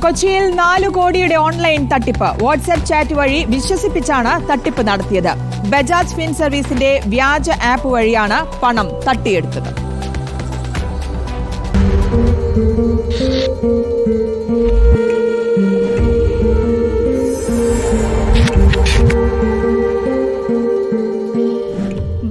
കൊച്ചിയിൽ 4 കോടിയുടെ ഓൺലൈൻ തട്ടിപ്പ്. വാട്സ്ആപ്പ് ചാറ്റ് വഴി വിശ്വസിപ്പിച്ചാണ് തട്ടിപ്പ് നടത്തിയത്. ബജാജ് ഫിൻ സർവീസിന്റെ വ്യാജ ആപ്പ് വഴിയാണ് പണം തട്ടിയെടുത്തത്.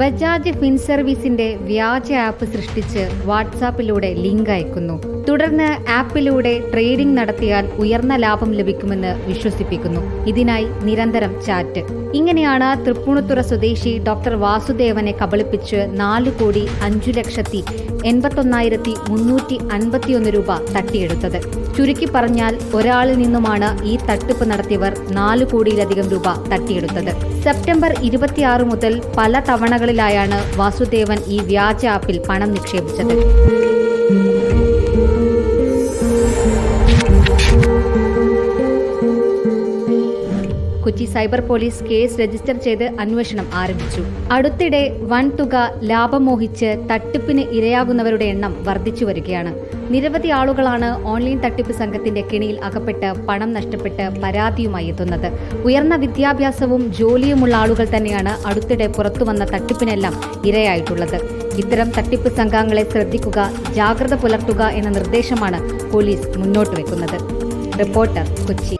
ബജാജ് ഫിൻ സർവീസിന്റെ വ്യാജ ആപ്പ് സൃഷ്ടിച്ച് വാട്സാപ്പിലൂടെ ലിങ്ക് അയക്കുന്നു. തുടർന്ന് ആപ്പിലൂടെ ട്രേഡിംഗ് നടത്തിയാൽ ഉയർന്ന ലാഭം ലഭിക്കുമെന്ന് വിശ്വസിപ്പിക്കുന്നു. ഇതിനായി നിരന്തരം ചാറ്റ്. ഇങ്ങനെയാണ് തൃപ്പൂണിത്തുറ സ്വദേശി ഡോക്ടർ വാസുദേവനെ കബളിപ്പിച്ച് 4,05,81,351 രൂപ തട്ടിയെടുത്തത്. ചുരുക്കി പറഞ്ഞാൽ ഒരാളിൽ നിന്നുമാണ് ഈ തട്ടിപ്പ് നടത്തിയവർ 4 കോടിയിലധികം രൂപ തട്ടിയെടുത്തത്. സെപ്റ്റംബർ 26 മുതൽ പല തവണകളിലായാണ് വാസുദേവൻ ഈ വ്യാജ ആപ്പിൽ പണം നിക്ഷേപിച്ചത്. Kochi cyber police case register ചെയ്ത് അന്വേഷണം ആരംഭിച്ചു. അടുത്തിടെ വൻതുക ലാഭം മോഹിച്ച് തട്ടിപ്പിന് ഇരയാകുന്നവരുടെ എണ്ണം വർദ്ധിച്ചു വരികയാണ്. നിരവധി ആളുകളാണ് ഓൺലൈൻ തട്ടിപ്പ് സംഘത്തിന്റെ കെണിയിൽ അകപ്പെട്ട് പണം നഷ്ടപ്പെട്ട് പരാതിയുമായി എത്തുന്നത്. ഉയർന്ന വിദ്യാഭ്യാസവും ജോലിയുമുള്ള ആളുകൾ തന്നെയാണ് അടുത്തിടെ പുറത്തുവന്ന തട്ടിപ്പിനെല്ലാം ഇരയായിട്ടുള്ളത്. ഇത്തരം തട്ടിപ്പ് സംഘങ്ങളെ ശ്രദ്ധിക്കുക, ജാഗ്രത പുലർത്തുക എന്ന നിർദ്ദേശമാണ് പോലീസ് മുന്നോട്ട് വെക്കുന്നത്. റിപ്പോർട്ടർ, കൊച്ചി.